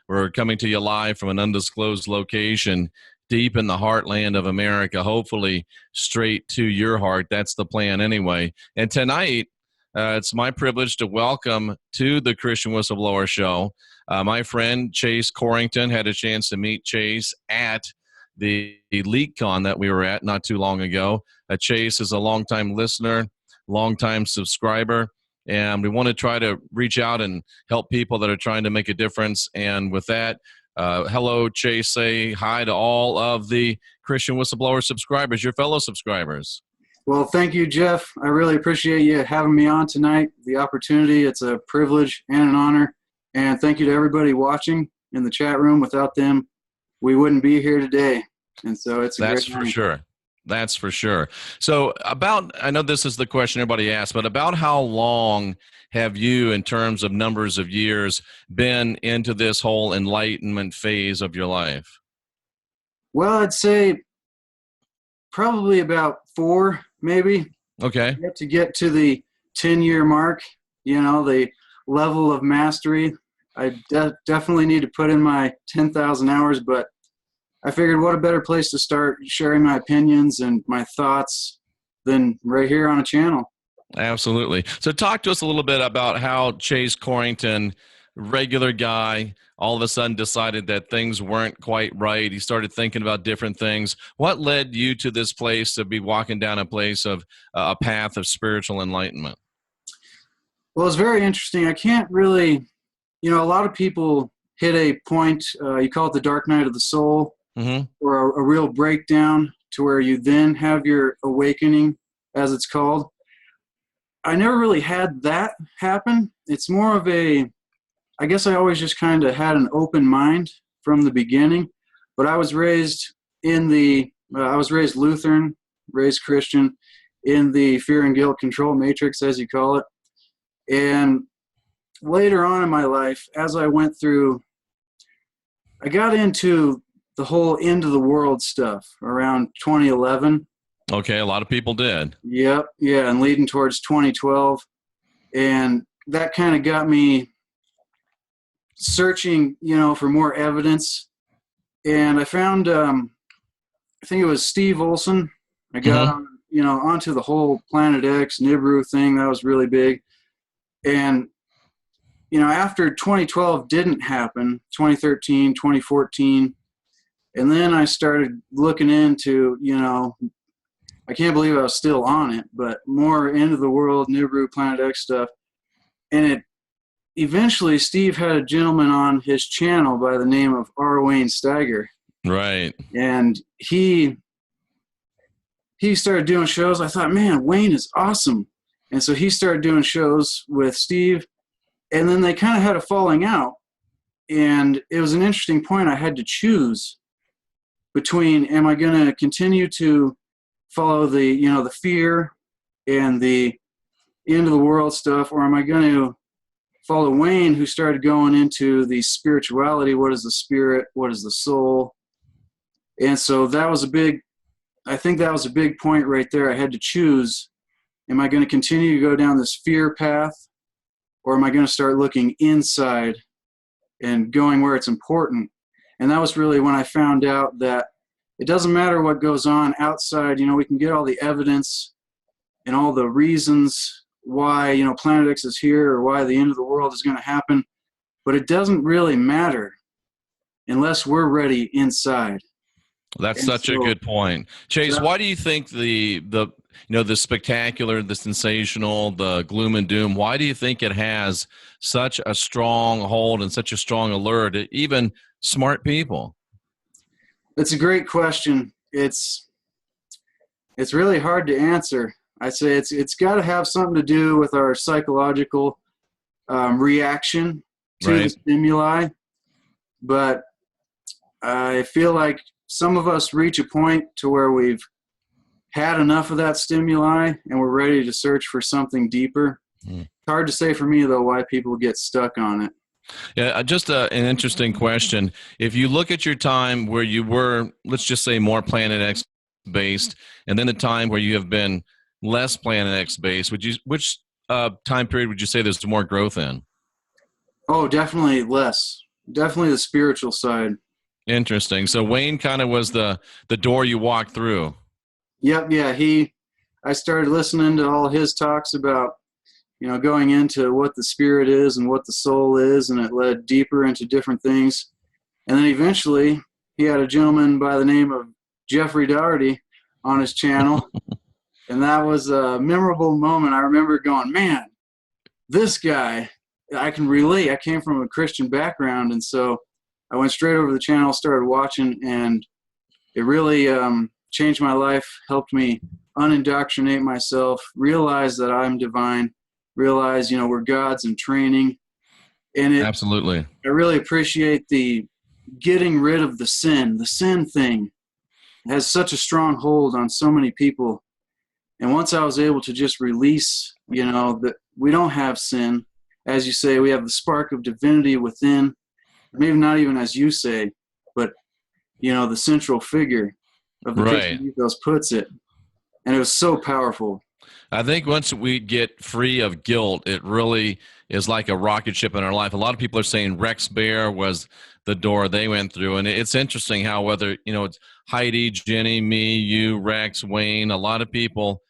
We're coming to you live from an undisclosed location deep in the heartland of America, hopefully straight to your heart. That's the plan anyway. And tonight, it's my privilege to welcome to the Christian Whistleblower Show my friend Chase Corrington. Had a chance to meet Chase at the LeakCon that we were at not too long ago. Chase is a longtime listener, longtime subscriber, and we want to try to reach out and help people that are trying to make a difference. And with that, hello, Chase. Say hi to all of the Christian Whistleblower subscribers, your fellow subscribers. Well, thank you, Jeff. I really appreciate you having me on tonight, the opportunity. It's a privilege and an honor. And thank you to everybody watching in the chat room. Without them, we wouldn't be here today. And so it's a That's great for honor. sure. That's for sure. So I know this is the question everybody asks, but about how long have you, in terms of numbers of years, been into this whole enlightenment phase of your life? Well, I'd say probably about 4, maybe. Okay. To get to the 10-year mark, the level of mastery. I definitely need to put in my 10,000 hours, but I figured what a better place to start sharing my opinions and my thoughts than right here on a channel. Absolutely. So talk to us a little bit about how Chase Corrington, regular guy, all of a sudden decided that things weren't quite right. He started thinking about different things. What led you to this place to be walking down a place of a path of spiritual enlightenment? Well, it's very interesting. I can't really, a lot of people hit a point, you call it the dark night of the soul, or a real breakdown to where you then have your awakening, as it's called. I never really had that happen. It's more of I guess I always just kind of had an open mind from the beginning, but I was raised I was raised Lutheran, raised Christian, in the fear and guilt control matrix, as you call it. And later on in my life, as I went through, I got into the whole end of the world stuff around 2011. Okay, a lot of people did. Yep, yeah, and leading towards 2012. And that kind of got me searching, for more evidence. And I found, I think it was Steve Olson. I got on, onto the whole Planet X, Nibiru thing. That was really big. And, after 2012 didn't happen, 2013, 2014, and then I started looking into, I can't believe I was still on it, but more end of the world, Nibiru, Planet X stuff. And eventually Steve had a gentleman on his channel by the name of R. Wayne Steiger. Right. And he started doing shows. I thought, man, Wayne is awesome. And so he started doing shows with Steve, and then they kind of had a falling out. And it was an interesting point. I had to choose between, am I going to continue to follow the fear and the end of the world stuff, or am I going to follow Wayne, who started going into the spirituality? What is the spirit? What is the soul? And so I think that was a big point right there. I had to choose, am I going to continue to go down this fear path, or am I going to start looking inside and going where it's important? And that was really when I found out that it doesn't matter what goes on outside. We can get all the evidence and all the reasons why, Planet X is here or why the end of the world is going to happen, but it doesn't really matter unless we're ready inside. That's such a good point. Chase, why do you think the spectacular, the sensational, the gloom and doom, why do you think it has such a strong hold and such a strong allure to even smart people? That's a great question. It's really hard to answer. I say it's got to have something to do with our psychological reaction to the stimuli. But I feel like some of us reach a point to where we've had enough of that stimuli and we're ready to search for something deeper. It's hard to say for me, though, why people get stuck on it. Yeah, just an interesting question. If you look at your time where you were, let's just say, more Planet X based, and then the time where you have been less Planet X based, which time period would you say there's more growth in? Oh, definitely less. Definitely the spiritual side. Interesting. So Wayne kind of was the door you walked through. Yep, yeah. I started listening to all his talks about, going into what the spirit is and what the soul is, and it led deeper into different things. And then eventually, he had a gentleman by the name of Jeffrey Daugherty on his channel, and that was a memorable moment. I remember going, man, this guy, I can relate. I came from a Christian background, and so I went straight over the channel, started watching, and it really changed my life, helped me unindoctrinate myself, realize that I'm divine, realize, we're gods in training. And Absolutely. I really appreciate the getting rid of the sin thing. It has such a strong hold on so many people. And once I was able to just release, that we don't have sin, as you say, we have the spark of divinity within. Maybe not even as you say, but the central figure of the Christian ethos puts it, and it was so powerful. I think once we get free of guilt, it really is like a rocket ship in our life. A lot of people are saying Rex Bear was the door they went through, and it's interesting how whether it's Heidi, Jenny, me, you, Rex, Wayne, a lot of people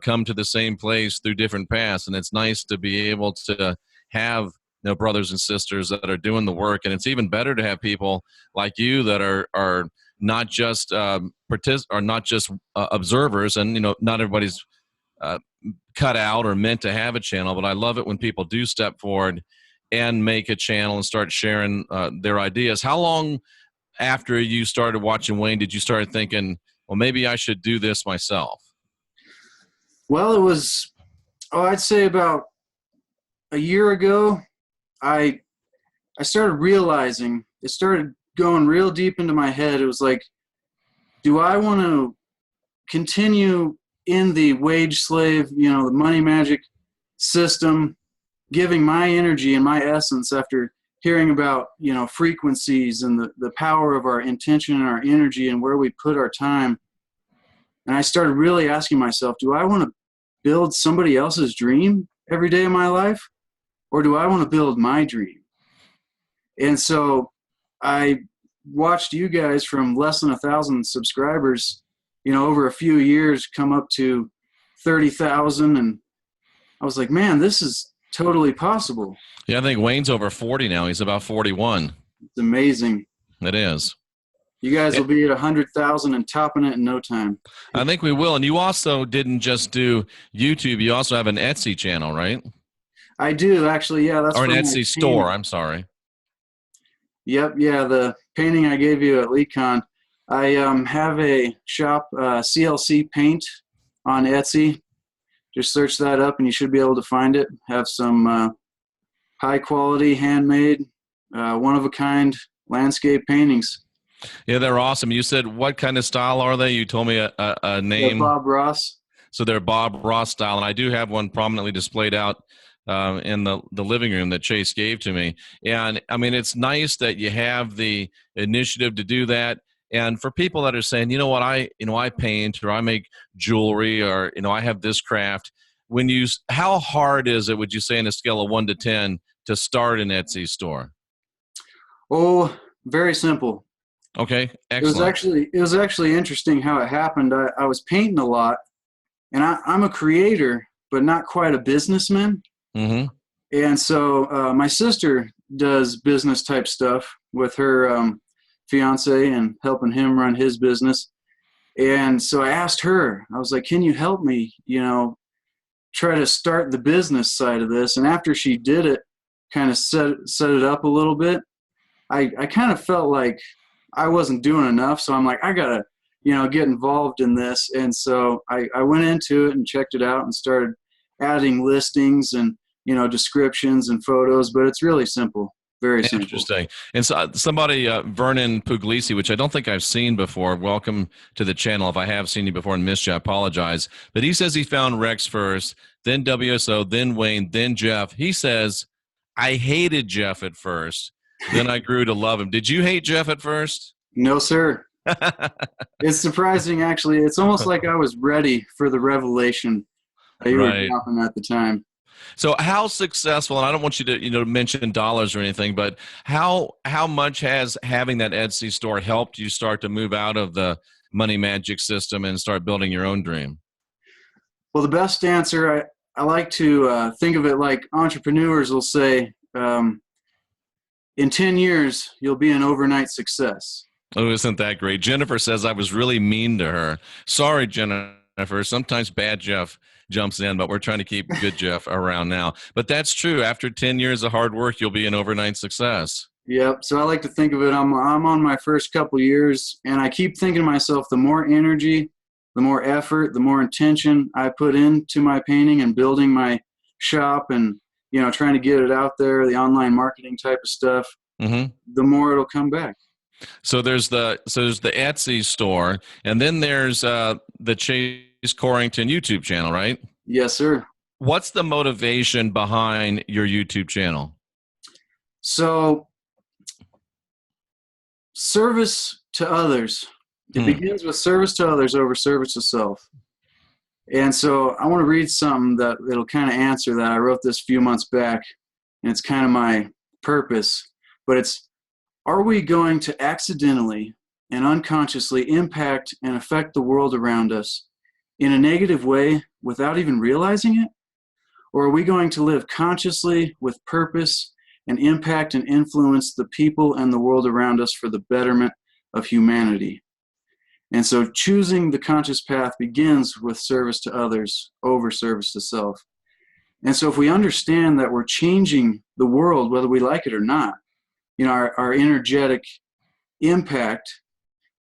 come to the same place through different paths, and it's nice to be able to have brothers and sisters that are doing the work. And it's even better to have people like you that are not just observers, and not everybody's cut out or meant to have a channel. But I love it when people do step forward and make a channel and start sharing their ideas. How long after you started watching Wayne did you start thinking, well, maybe I should do this myself? Well, it was, I'd say about a year ago. I started realizing, it started going real deep into my head. It was like, do I want to continue in the wage slave, the money magic system, giving my energy and my essence after hearing about, frequencies and the power of our intention and our energy and where we put our time. And I started really asking myself, do I want to build somebody else's dream every day of my life? Or do I want to build my dream? And so I watched you guys from less than 1,000 subscribers, over a few years come up to 30,000. And I was like, man, this is totally possible. Yeah, I think Wayne's over 40 now. He's about 41. It's amazing. It is. You guys will be at 100,000 and topping it in no time. I think we will. And you also didn't just do YouTube. You also have an Etsy channel, right? I do, actually, yeah. That's or an Etsy store, I'm sorry. Yep, yeah, the painting I gave you at LeakCon. I have a shop, CLC Paint, on Etsy. Just search that up and you should be able to find it. Have some high-quality, handmade, one-of-a-kind landscape paintings. Yeah, they're awesome. You said what kind of style are they? You told me a name. Yeah, Bob Ross. So they're Bob Ross style, and I do have one prominently displayed out in the living room that Chase gave to me. And I mean, it's nice that you have the initiative to do that. And for people that are saying, what, I paint, or I make jewelry, or, I have this craft, how hard is it, would you say, on a scale of 1 to 10 to start an Etsy store? Oh, very simple. Okay. Excellent. It was actually interesting how it happened. I was painting a lot, and I'm a creator, but not quite a businessman. Mm-hmm. And so my sister does business type stuff with her fiance and helping him run his business. And so I asked her, I was like, can you help me, try to start the business side of this? And after she did it, kind of set it up a little bit, I kind of felt like I wasn't doing enough. So I'm like, I got to, get involved in this. And so I went into it and checked it out and started adding listings and, descriptions and photos, but it's really simple. Very simple. Interesting. And so somebody, Vernon Puglisi, which I don't think I've seen before. Welcome to the channel. If I have seen you before and missed you, I apologize. But he says he found Rex first, then WSO, then Wayne, then Jeff. He says, I hated Jeff at first. Then I grew to love him. Did you hate Jeff at first? No, sir. It's surprising, actually. It's almost like I was ready for the revelation that you were dropping at the time. So how successful, and I don't want you to, mention dollars or anything, but how much has having that Etsy store helped you start to move out of the money magic system and start building your own dream? Well, the best answer, I like to think of it like entrepreneurs will say, in 10 years, you'll be an overnight success. Oh, isn't that great? Jennifer says I was really mean to her. Sorry, Jennifer. Sometimes bad Jeff jumps in, but we're trying to keep good Jeff around now. But that's true. After 10 years of hard work, you'll be an overnight success. Yep. So I like to think of it, I'm on my first couple years, and I keep thinking to myself, the more energy, the more effort, the more intention I put into my painting and building my shop and, trying to get it out there, the online marketing type of stuff, Mm-hmm. the more it'll come back. So there's the Etsy store, and then there's the Chase Corrington YouTube channel, right? Yes, sir. What's the motivation behind your YouTube channel? So service to others. It begins with service to others over service to self. And so I want to read something that it'll kind of answer that. I wrote this a few months back, and it's kind of my purpose. But it's, are we going to accidentally and unconsciously impact and affect the world around us in a negative way without even realizing it? Or are we going to live consciously with purpose and impact and influence the people and the world around us for the betterment of humanity? And so choosing the conscious path begins with service to others over service to self. And so if we understand that we're changing the world, whether we like it or not, our energetic impact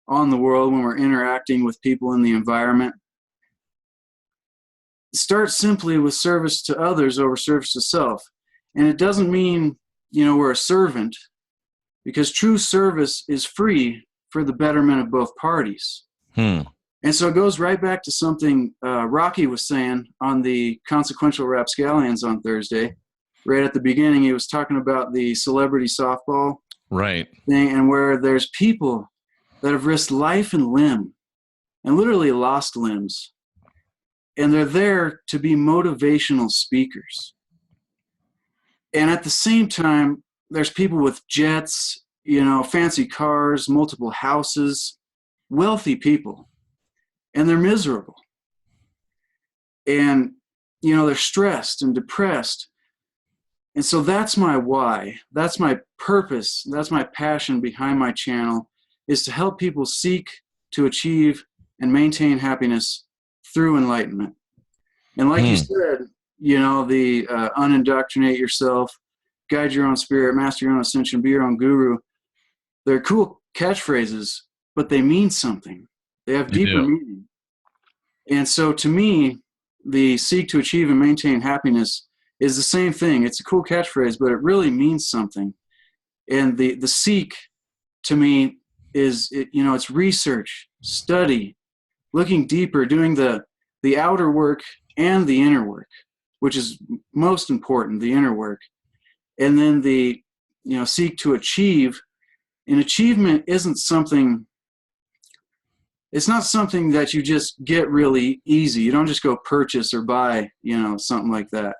on the world when we're interacting with people in the environment, start simply with service to others over service to self. And it doesn't mean, we're a servant, because true service is free for the betterment of both parties. And so it goes right back to something Rocky was saying on the Consequential Rapscallions on Thursday. Right at the beginning, he was talking about the celebrity softball right thing, and where there's people that have risked life and limb and literally lost limbs. And they're there to be motivational speakers. And at the same time, there's people with jets, fancy cars, multiple houses, wealthy people, and they're miserable. And, they're stressed and depressed. And so that's my why. That's my purpose. That's my passion behind my channel, is to help people seek to achieve and maintain happiness through enlightenment. And like you said, the unindoctrinate yourself, guide your own spirit, master your own ascension, be your own guru. They're cool catchphrases, but they mean something. They have deeper meaning. And so to me, the seek to achieve and maintain happiness is the same thing. It's a cool catchphrase, but it really means something. And the seek to me is, it's research, study, looking deeper, doing the outer work and the inner work, which is most important, the inner work. And then the, seek to achieve. And achievement isn't something, it's not something that you just get really easy. You don't just go purchase or buy, something like that.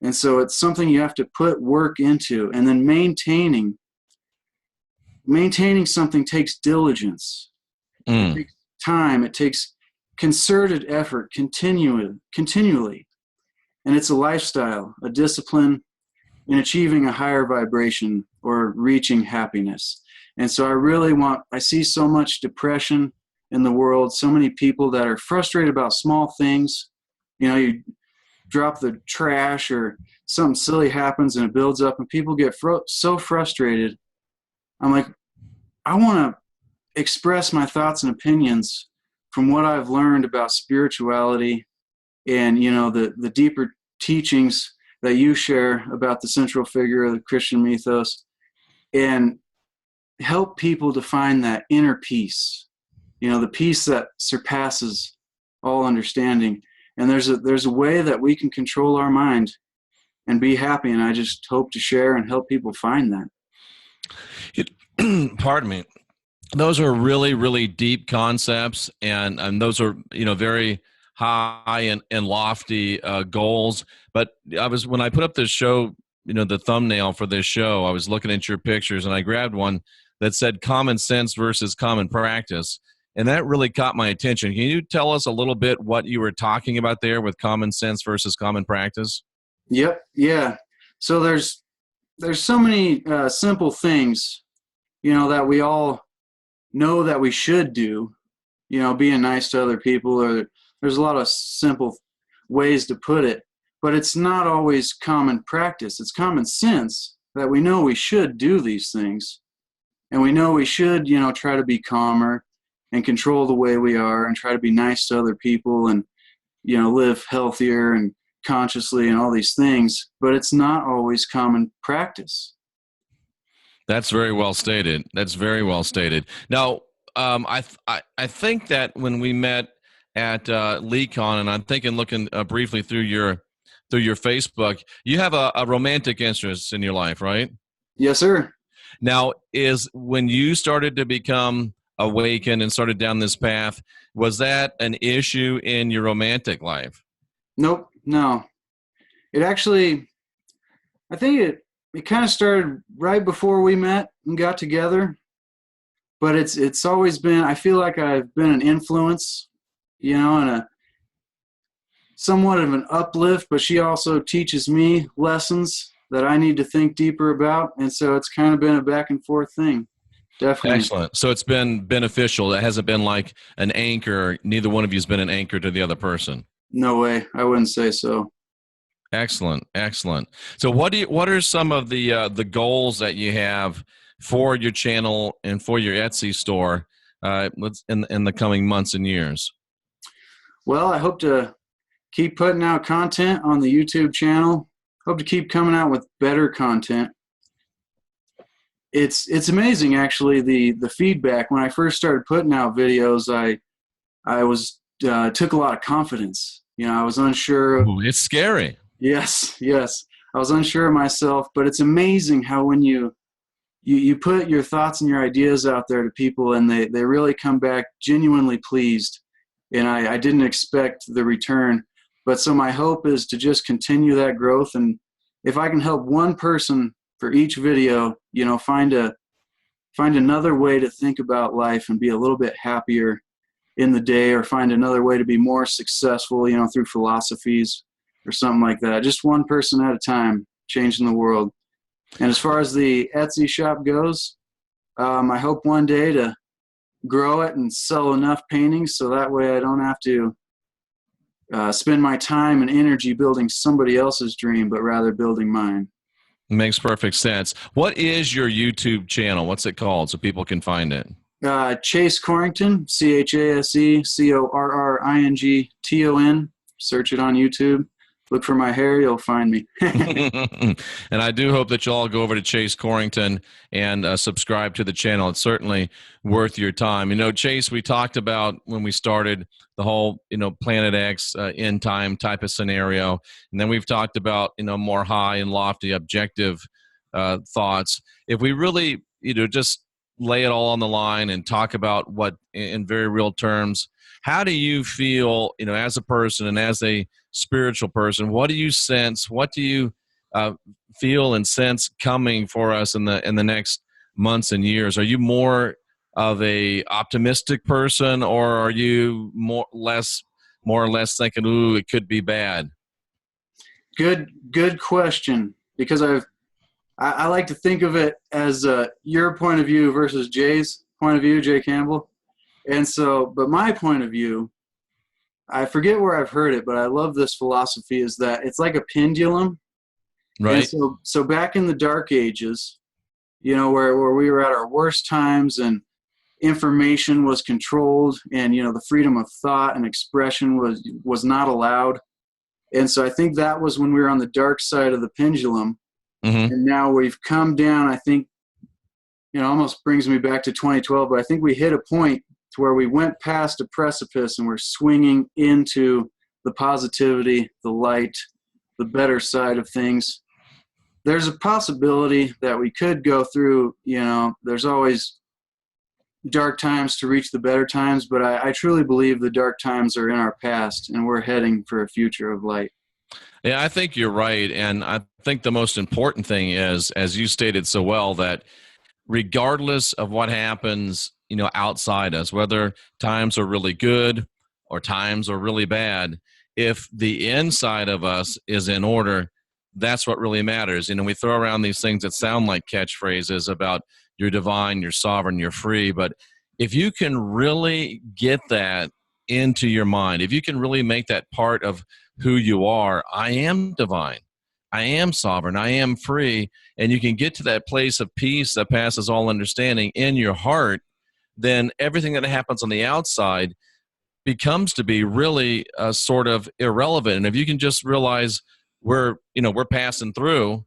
And so it's something you have to put work into, and then maintaining something takes diligence. It takes time. It takes concerted effort continually. And it's a lifestyle, a discipline in achieving a higher vibration or reaching happiness. And so I see so much depression in the world, so many people that are frustrated about small things. You drop the trash or something silly happens and it builds up and people get so frustrated. I'm like, I want to express my thoughts and opinions from what I've learned about spirituality and, the deeper teachings that you share about the central figure of the Christian mythos, and help people to find that inner peace, the peace that surpasses all understanding. And there's a way that we can control our mind and be happy. And I just hope to share and help people find that. Pardon me. Those are really, really deep concepts. And those are, very high and lofty goals. But when I put up this show, the thumbnail for this show, I was looking at your pictures and I grabbed one that said common sense versus common practice. And that really caught my attention. Can you tell us a little bit what you were talking about there with common sense versus common practice? Yep. Yeah. So there's so many simple things, that we all know that we should do, being nice to other people, or there's a lot of simple ways to put it, but it's not always common practice. It's common sense that we know we should do these things, and we know we should, try to be calmer and control the way we are and try to be nice to other people and, live healthier and consciously and all these things, but it's not always common practice. That's very well stated. That's very well stated. Now, I think that when we met at LeeCon, and I'm thinking looking briefly through your Facebook, you have a romantic interest in your life, right? Yes, sir. Now, is when you started to become awakened and started down this path, was that an issue in your romantic life? Nope, no. It actually, I think it kind of started right before we met and got together, but it's always been, I feel like I've been an influence, and a somewhat of an uplift, but she also teaches me lessons that I need to think deeper about, and so it's kind of been a back and forth thing. Definitely. Excellent. So it's been beneficial. It hasn't been like an anchor. Neither one of you has been an anchor to the other person. No way. I wouldn't say so. Excellent. Excellent. So what are some of the goals that you have for your channel and for your Etsy store in the coming months and years? Well, I hope to keep putting out content on the YouTube channel. Hope to keep coming out with better content. It's amazing, actually, the feedback. When I first started putting out videos, I was took a lot of confidence. I was unsure. Ooh, it's scary. Yes. I was unsure of myself, but it's amazing how when you put your thoughts and your ideas out there to people, and they really come back genuinely pleased. And I didn't expect the return. But so my hope is to just continue that growth. And if I can help one person for each video, find another way to think about life and be a little bit happier in the day, or find another way to be more successful, through philosophies or something like that. Just one person at a time, changing the world. And as far as the Etsy shop goes, I hope one day to grow it and sell enough paintings so that way I don't have to spend my time and energy building somebody else's dream, but rather building mine. Makes perfect sense. What is your YouTube channel? What's it called so people can find it? Chase Corrington, ChaseCorrington. Search it on YouTube. Look for my hair, you'll find me. And I do hope that you'll all go over to Chase Corrington and subscribe to the channel. It's certainly worth your time. Chase, we talked about when we started the whole, Planet X end time type of scenario. And then we've talked about, more high and lofty objective thoughts. If we really, just lay it all on the line and talk about what in very real terms, how do you feel, as a person and as a spiritual person, what do you sense, what do you feel and sense coming for us in the next months and years? Are you more of a optimistic person, or are you more or less thinking, ooh, it could be bad? Good question, because I like to think of it as your point of view versus Jay's point of view, Jay Campbell. And so, but my point of view, I forget where I've heard it, but I love this philosophy, is that it's like a pendulum. Right. And so back in the dark ages, where we were at our worst times and information was controlled, and, the freedom of thought and expression was not allowed. And so I think that was when we were on the dark side of the pendulum. Mm-hmm. And now we've come down, I think, almost brings me back to 2012, but I think we hit a point to where we went past a precipice and we're swinging into the positivity, the light, the better side of things. There's a possibility that we could go through, there's always dark times to reach the better times, but I truly believe the dark times are in our past and we're heading for a future of light. Yeah, I think you're right. And I think the most important thing is, as you stated so well, that regardless of what happens, outside us, whether times are really good or times are really bad, if the inside of us is in order, that's what really matters. We throw around these things that sound like catchphrases about you're divine, you're sovereign, you're free. But if you can really get that into your mind, if you can really make that part of who you are, I am divine, I am sovereign, I am free, and you can get to that place of peace that passes all understanding in your heart, then everything that happens on the outside becomes to be really sort of irrelevant. And if you can just realize we're passing through,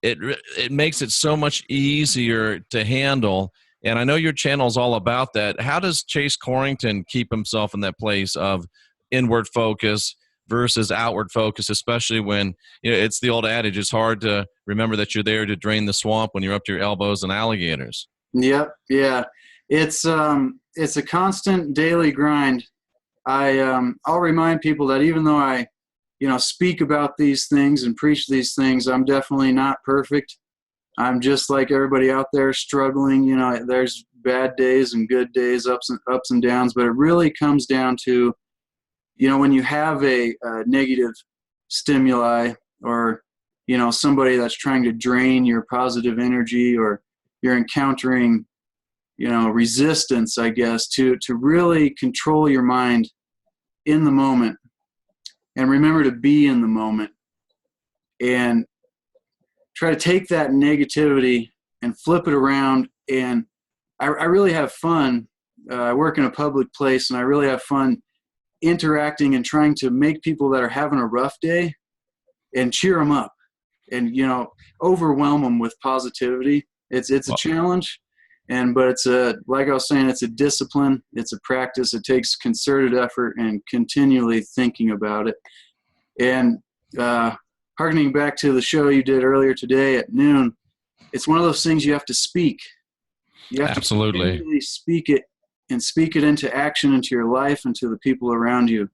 it makes it so much easier to handle. And I know your channel is all about that. How does Chase Corrington keep himself in that place of inward focus versus outward focus, especially when it's the old adage, it's hard to remember that you're there to drain the swamp when you're up to your elbows in alligators? Yep. Yeah. It's a constant daily grind. I'll remind people that even though I, speak about these things and preach these things, I'm definitely not perfect. I'm just like everybody out there struggling. There's bad days and good days, ups and downs, but it really comes down to, when you have a negative stimuli or, somebody that's trying to drain your positive energy, or you're encountering, resistance, I guess, to really control your mind in the moment and remember to be in the moment and try to take that negativity and flip it around. And I really have fun. I work in a public place, and I really have fun interacting and trying to make people that are having a rough day and cheer them up and, overwhelm them with positivity. It's a challenge. But it's like I was saying, it's a discipline, it's a practice. It takes concerted effort and continually thinking about it. And harkening back to the show you did earlier today at noon, it's one of those things you have to speak. You have Absolutely. to continually speak it and speak it into action, into your life, and to the people around you.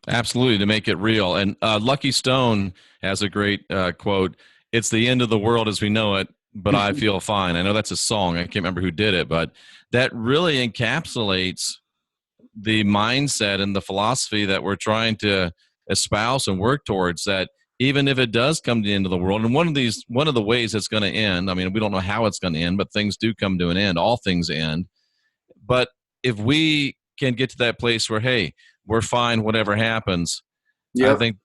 Absolutely, to make it real. And Lucky Stone has a great quote, "It's the end of the world as we know it, but I feel fine." I know that's a song. I can't remember who did it, but that really encapsulates the mindset and the philosophy that we're trying to espouse and work towards, that even if it does come to the end of the world, and one of the ways it's going to end, I mean, we don't know how it's going to end, but things do come to an end. All things end. But if we can get to that place where, hey, we're fine, whatever happens, Yep. I think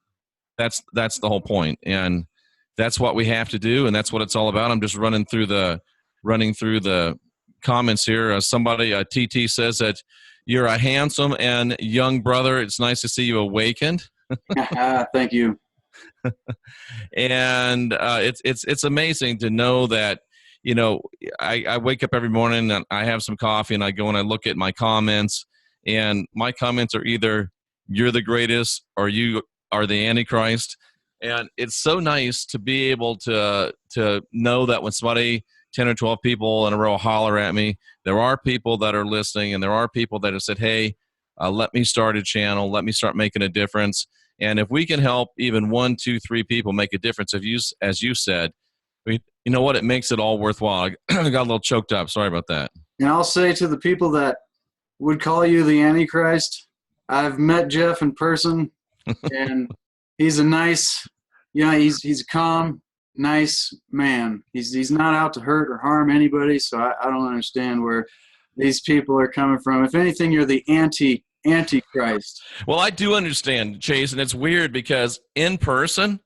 that's the whole point. And that's what we have to do, and that's what it's all about. I'm just running through the comments here. Somebody, TT, says that you're a handsome and young brother. It's nice to see you awakened. Thank you. And it's amazing to know that, I wake up every morning and I have some coffee and I go and I look at my comments, and my comments are either "you're the greatest" or "you are the Antichrist." And it's so nice to be able to know that when somebody, 10 or 12 people in a row, holler at me, there are people that are listening, and there are people that have said, hey, let me start a channel, let me start making a difference. And if we can help even 1, 2, 3 people make a difference, as you said, you know what, it makes it all worthwhile. I got a little choked up. Sorry about that. And I'll say to the people that would call you the Antichrist, I've met Jeff in person, and he's a nice, he's a calm, nice man. He's not out to hurt or harm anybody, so I don't understand where these people are coming from. If anything, you're the Antichrist. Well, I do understand, Chase, and it's weird because in person,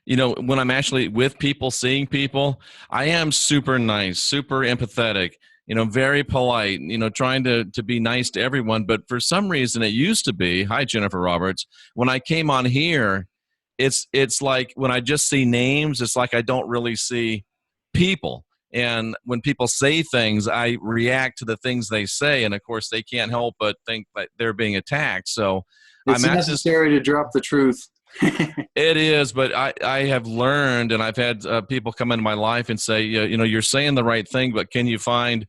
when I'm actually with people, seeing people, I am super nice, super empathetic, very polite, trying to be nice to everyone. But for some reason, it used to be, hi, Jennifer Roberts, when I came on here, it's like when I just see names, it's like I don't really see people. And when people say things, I react to the things they say. And of course, they can't help but think that they're being attacked. So it's necessary to drop the truth. It is, but I have learned, and I've had people come into my life and say, you're saying the right thing, but can you find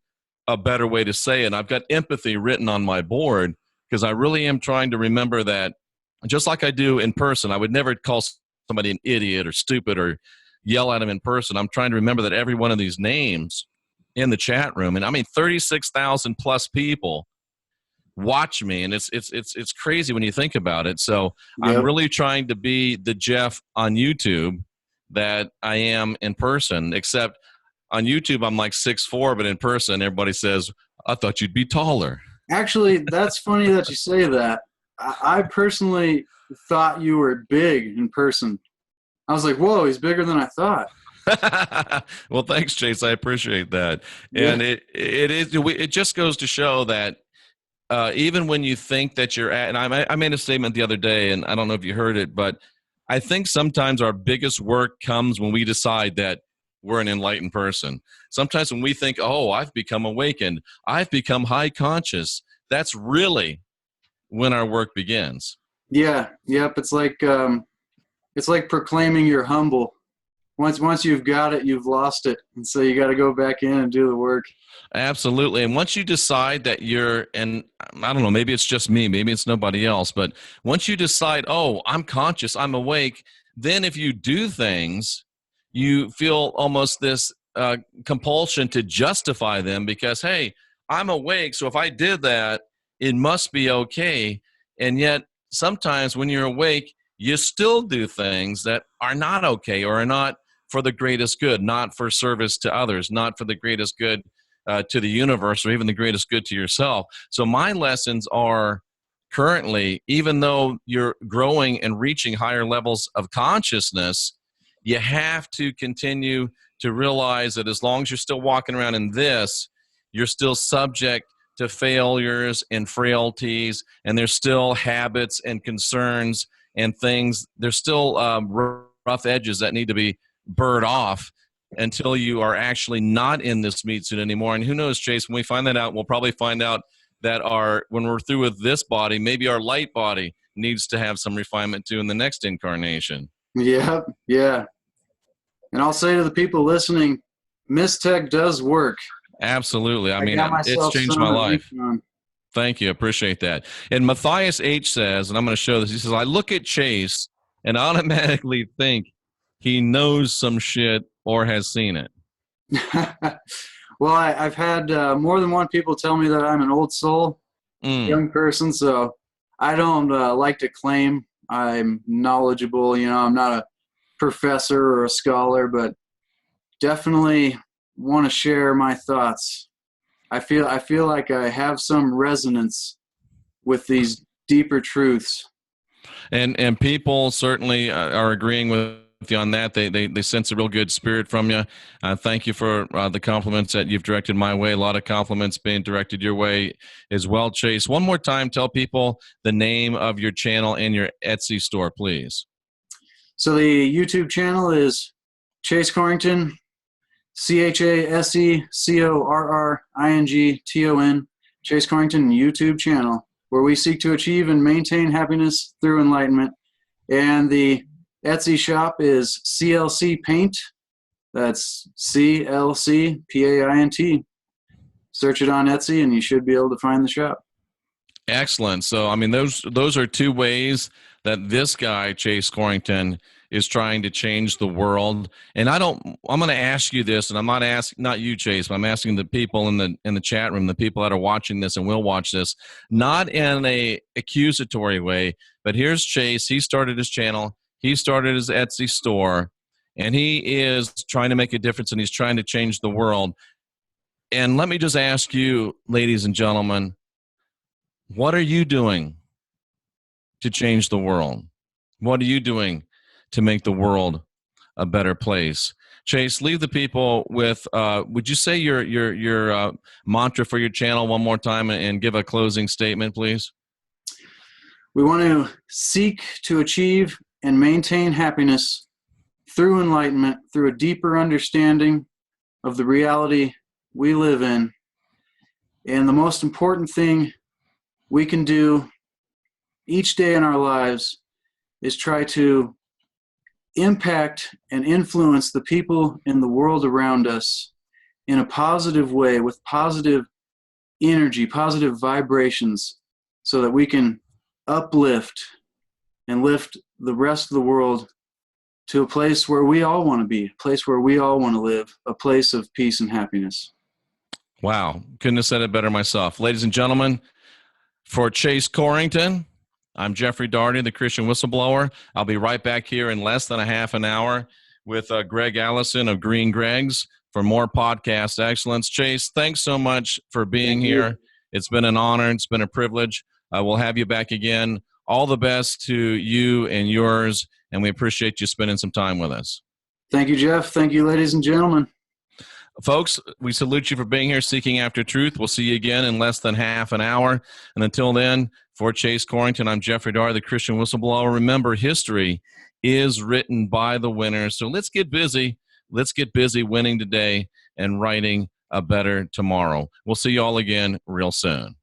a better way to say it. I've got empathy written on my board because I really am trying to remember that, just like I do in person. I would never call somebody an idiot or stupid or yell at them in person. I'm trying to remember that every one of these names in the chat room, and I mean 36,000 plus people watch me, and it's crazy when you think about it. So I'm Yep. really trying to be the Jeff on YouTube that I am in person, except on YouTube I'm like 6'4", but in person everybody says, I thought you'd be taller. Actually, that's funny that you say that. I personally thought you were big in person. I was like, whoa, he's bigger than I thought. Well, thanks, Chase. I appreciate that. Yeah. And it just goes to show that even when you think that you're at, and I made a statement the other day, and I don't know if you heard it, but I think sometimes our biggest work comes when we decide that we're an enlightened person. Sometimes when we think, oh, I've become awakened, I've become high conscious, that's really when our work begins. Yeah. Yep. It's like proclaiming you're humble. Once you've got it, you've lost it, and so you got to go back in and do the work. Absolutely. And once you decide that you're, and I don't know, maybe it's just me, maybe it's nobody else, but once you decide, oh, I'm conscious, I'm awake, then if you do things, you feel almost this compulsion to justify them because, hey, I'm awake, so if I did that, it must be okay. And yet, sometimes when you're awake, you still do things that are not okay or are not for the greatest good, not for service to others, not for the greatest good to the universe, or even the greatest good to yourself. So my lessons are currently, even though you're growing and reaching higher levels of consciousness, you have to continue to realize that as long as you're still walking around in this, you're still subject to failures and frailties, and there's still habits and concerns and things. There's still rough edges that need to be burred off until you are actually not in this meat suit anymore. And who knows, Chase, when we find that out, we'll probably find out that when we're through with this body, maybe our light body needs to have some refinement too in the next incarnation. Yep. Yeah. And I'll say to the people listening, Mystech does work. Absolutely. I mean, got it's myself changed some my of life. each one. Thank you. Appreciate that. And Matthias H says, and I'm going to show this, he says, I look at Chase and automatically think he knows some shit or has seen it. Well, I've had more than one people tell me that I'm an old soul, young person, so I don't like to claim I'm knowledgeable. You know, I'm not a professor or a scholar, but definitely want to share my thoughts. I feel like I have some resonance with these deeper truths. And people certainly are agreeing with you on that. They sense a real good spirit from you. Thank you for the compliments that you've directed my way. A lot of compliments being directed your way as well, Chase. One more time, tell people the name of your channel and your Etsy store, please. So the YouTube channel is Chase Corrington, ChaseCorrington, Chase Corrington YouTube channel, where we seek to achieve and maintain happiness through enlightenment. And the Etsy shop is CLC Paint. That's CLC PAINT. Search it on Etsy, and you should be able to find the shop. Excellent. So, I mean, those are two ways that this guy, Chase Corrington, is trying to change the world. And I'm going to ask you this, and I'm not asking, not you, Chase, but I'm asking the people in the chat room, the people that are watching this and will watch this, not in a accusatory way, but here's Chase. He started his channel. He started his Etsy store, and he is trying to make a difference, and he's trying to change the world. And let me just ask you, ladies and gentlemen, what are you doing to change the world? What are you doing to make the world a better place? Chase, leave the people with, would you say your mantra for your channel one more time and give a closing statement, please? We want to seek to achieve and maintain happiness through enlightenment, through a deeper understanding of the reality we live in. And the most important thing we can do each day in our lives is try to impact and influence the people in the world around us in a positive way, with positive energy, positive vibrations, so that we can uplift and lift the rest of the world to a place where we all want to be, a place where we all want to live, a place of peace and happiness. Wow. Couldn't have said it better myself. Ladies and gentlemen, for Chase Corrington, I'm Jeffrey Daugherty, the Christian Whistleblower. I'll be right back here in less than a half an hour with Greg Allison of Green Greg's for more podcast excellence. Chase, thanks so much for being here. It's been an honor. It's been a privilege. We'll have you back again. All the best to you and yours, and we appreciate you spending some time with us. Thank you, Jeff. Thank you, ladies and gentlemen. Folks, we salute you for being here, seeking after truth. We'll see you again in less than half an hour. And until then, for Chase Corrington, I'm Jeffrey Daugherty, the Christian Whistleblower. Remember, history is written by the winners. So let's get busy. Let's get busy winning today and writing a better tomorrow. We'll see you all again real soon.